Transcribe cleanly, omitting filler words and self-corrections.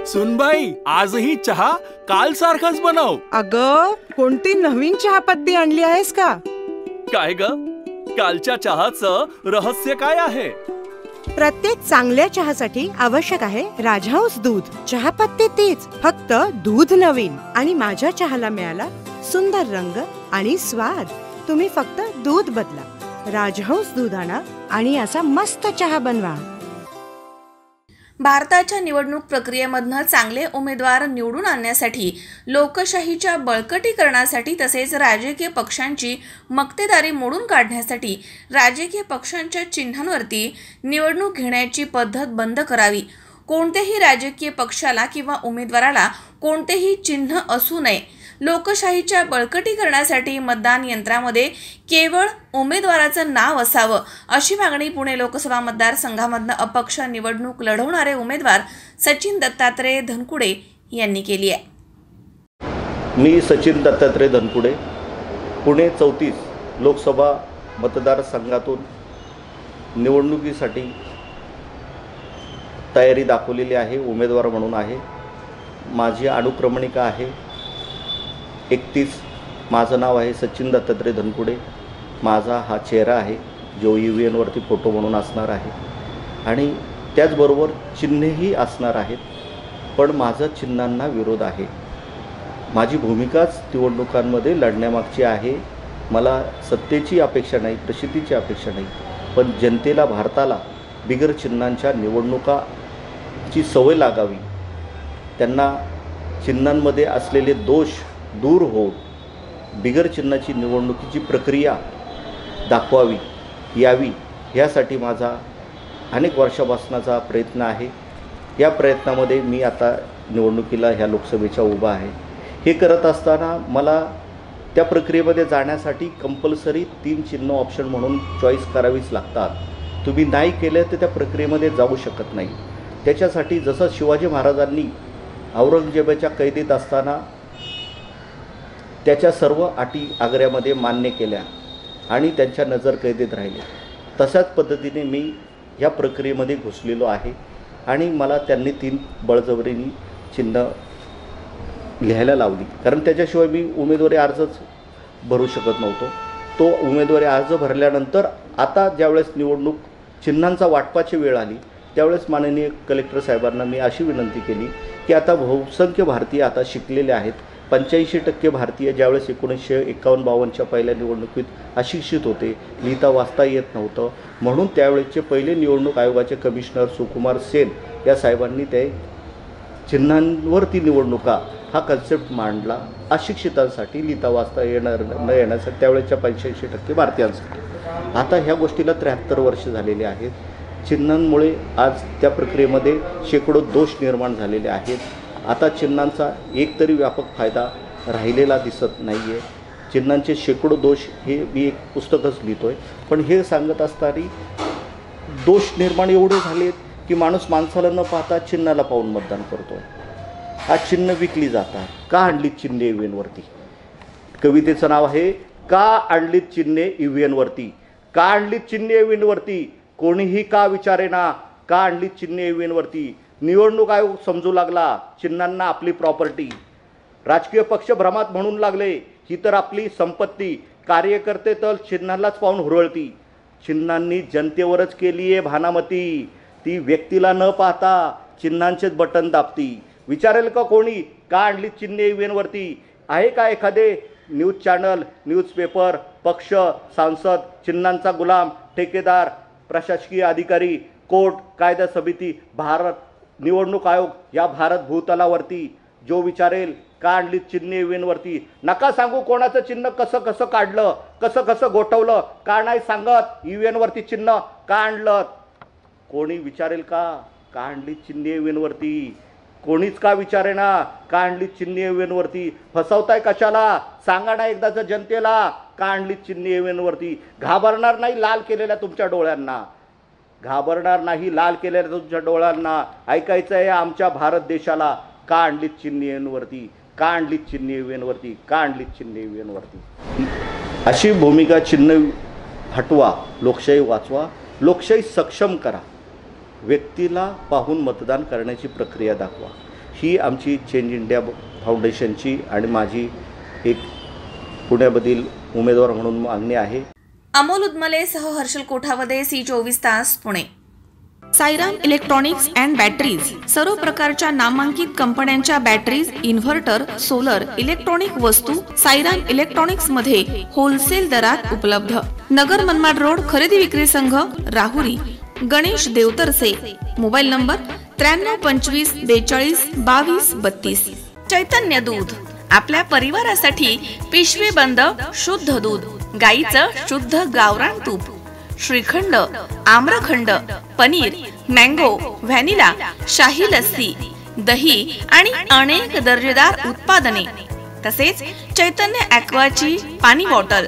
सुनबाई, आजही चहा काल सारखाच बनव. अगं, कोणती नवीन चहापत्ती आणली आहेस का? काय ग, कालच्या चहाचं रहस्य काय आहे? प्रत्येक चांगल्या चहासाठी आवश्यक आहे राजहंस दूध. चहापत्ती तीच, फक्त दूध नवीन. आणि माझ्या चहाला मिळाला सुंदर रंग आणि स्वाद. तुम्ही फक्त दूध बदला, राजहंस दूध आणा आणि असा मस्त चहा बनवा. भारताच्या निवडणूक प्रक्रियेमधनं चांगले उमेदवार निवडून आणण्यासाठी, लोकशाहीच्या बळकटीकरणासाठी तसेच राजकीय पक्षांची मक्तेदारी मोडून काढण्यासाठी राजकीय पक्षांच्या चिन्हांवरती निवडणूक घेण्याची पद्धत बंद करावी. कोणत्याही राजकीय पक्षाला किंवा उमेदवाराला कोणतेही चिन्ह असू नये. लोकशाहीच्या बळकटीकरणासाठी मतदान यंत्रामध्ये केवळ उमेदवाराचं नाव असावं, अशी मागणी पुणे लोकसभा मतदारसंघामधनं अपक्ष निवडणूक लढवणारे उमेदवार सचिन दत्तात्रय धनकुडे यांनी केली आहे. मी सचिन दत्तात्रय धनकुडे, पुणे 34 लोकसभा मतदारसंघातून निवडणुकीसाठी तयारी दाखवलेली आहे. उमेदवार म्हणून आहे. माझी अनुक्रमणिका आहे 31. माझं नाव आहे सचिन दत्तात्रय धनकुडे. माझा हा चेहरा आहे जो EVNवरती फोटो म्हणून असणार आहे आणि त्याचबरोबर चिन्हही असणार आहेत. पण माझं चिन्हांना विरोध आहे. माझी भूमिकाच निवडणुकांमध्ये लढण्यामागची आहे. मला सत्तेची अपेक्षा नाही, प्रसिद्धीची अपेक्षा नाही, पण जनतेला, भारताला बिगर चिन्हांच्या निवडणुकाची सवय लागावी. त्यांना चिन्हांमध्ये असलेले दोष दूर होऊन बिगर चिन्हाची निवडणुकीची प्रक्रिया दाखवावी यावी, यासाठी माझा अनेक वर्षापासूनचा प्रयत्न आहे. या प्रयत्नामध्ये मी आता निवडणुकीला ह्या लोकसभेच्या उभा आहे. हे करत असताना मला त्या प्रक्रियेमध्ये जाण्यासाठी कंपल्सरी 3 चिन्ह ऑप्शन म्हणून चॉईस करावीच लागतात. तुम्ही नाही केलं तर त्या प्रक्रियेमध्ये जाऊ शकत नाही. त्याच्यासाठी जसं शिवाजी महाराजांनी औरंगजेबाच्या कैदेत असताना त्याच्या सर्व अटी आग्र्यामध्ये मान्य केल्या आणि त्यांच्या नजर कैदेत राहिले, तशाच पद्धतीने मी ह्या प्रक्रियेमध्ये घुसलेलो आहे आणि मला त्यांनी 3 बळजबरीने चिन्ह लिहायला लावली. कारण त्याच्याशिवाय मी उमेदवारी अर्जच भरू शकत नव्हतो. तो उमेदवारी अर्ज भरल्यानंतर आता ज्यावेळेस निवडणूक चिन्हांचा वाटपाची वेळ आली त्यावेळेस माननीय कलेक्टर साहेबांना मी अशी विनंती केली की आता बहुसंख्य भारतीय आता शिकलेले आहेत. 85% भारतीय ज्यावेळेस 1951-52च्या पहिल्या निवडणुकीत अशिक्षित होते, लिहिता वाचता येत नव्हतं. म्हणून त्यावेळेसचे पहिले निवडणूक आयोगाचे कमिशनर सुकुमार सेन या साहेबांनी ते चिन्हांवरती निवडणुका हा कन्सेप्ट मांडला अशिक्षितांसाठी, लिहिता वाचता न येण्यासाठी, त्यावेळेसच्या 85% भारतीयांसाठी. आता ह्या गोष्टीला 73 वर्ष झालेली आहेत. चिन्हांमुळे आज त्या प्रक्रियेमध्ये शेकडो दोष निर्माण झालेले आहेत. आता चिन्हांचा एक तरी व्यापक फायदा राहिलेला दिसत नाही आहे. चिन्हांचे शेकडो दोष हे मी एक पुस्तकच लिहितो आहे. पण हे सांगत असताना दोष निर्माण एवढे झालेत की माणूस माणसाला न पाहता चिन्हाला पाहून मतदान करतो आहे. आज चिन्ह विकली जातात. का आणलीत चिन्हे EVNवरती? कवितेचं नाव आहे का आणलीत चिन्हे EVNवरती. का आणलीत चिन्हे EVNवरती? कोणीही का विचारेना का आणलीत चिन्हे EVNवरती. निवडणूक आयोग समजू लागला चिन्हांना आपली प्रॉपर्टी. राजकीय पक्ष भ्रमात म्हणून लागले ही तर आपली संपत्ती. कार्यकर्ते तर चिन्हांनाच पाहून हुरळती. चिन्हांनी जनतेवरच केली आहे भानामती. ती व्यक्तीला न पाहता चिन्हांचेच बटन दाबती. विचारेल का कोणी का आणली चिन्हे EVNवरती? आहे का एखादे न्यूज चॅनल, न्यूजपेपर, पक्ष, सांसद चिन्हांचा गुलाम, ठेकेदार, प्रशासकीय अधिकारी, कोर्ट, कायदा समिती, भारत निवडणूक आयोग या भारत भूतलावरती जो विचारेल का आणली चिन्हे EVNवरती? नका सांगू कोणाचं चिन्ह कसं कसं काढलं, कसं कसं गोठवलं, का नाही सांगत EVNवरती चिन्ह का आणलं. कोणी विचारेल का का आणली चिन्हे EVNवरती? कोणीच का विचारेना का आणली चिन्हे EVNवरती. फसवताय कशाला? सांगा ना एकदाचं जनतेला का आणली चिन्हे EVNवरती. घाबरणार नाही लाल केलेल्या तुमच्या डोळ्यांना, घाबरणार नाही लाल केलेल्या तुमच्या डोळ्यांना. ऐकायचं आहे आमच्या भारत देशाला का आणली चिन्हे EVNवरती, का आणली चिन्हे EVNवरती, का आणली चिन्हे EVNवरती. अशी भूमिका चिन्ह हटवा, लोकशाही वाचवा, लोकशाही सक्षम करा, व्यक्तीला पाहून मतदान करण्याची प्रक्रिया दाखवा. ही आमची चेंज इंडिया फाउंडेशनची आणि माझी एक पुण्यामधील उमेदवार म्हणून मागणी आहे. अमोल उदमलेसह हर्षल कोठावदे, C24 तास, Pune. Sairam electronics and batteries सर्व प्रकारच्या नामांकित कंपन्यांच्या बॅटरीज, इन्व्हर्टर, सोलर, इलेक्ट्रॉनिक वस्तू साईराम इलेक्ट्रॉनिक्स मध्ये होलसेल दरात उपलब्ध. नगर मनमाड रोड, खरेदी विक्री संघ, राहुरी. गणेश देवतरसे. Mobile number 9325422232. चैतन्य दूध आपल्या परिवारासाठी पिशवी बंद शुद्ध दूध, गाईचं शुद्ध गावरान तूप, श्रीखंड, आम्रखंड, पनीर, मँगो, व्हॅनिला, शाही लस्सी, दही आणि अनेक दर्जेदार उत्पादने, तसेच चैतन्य ॲक्वाची पाणी बॉटल.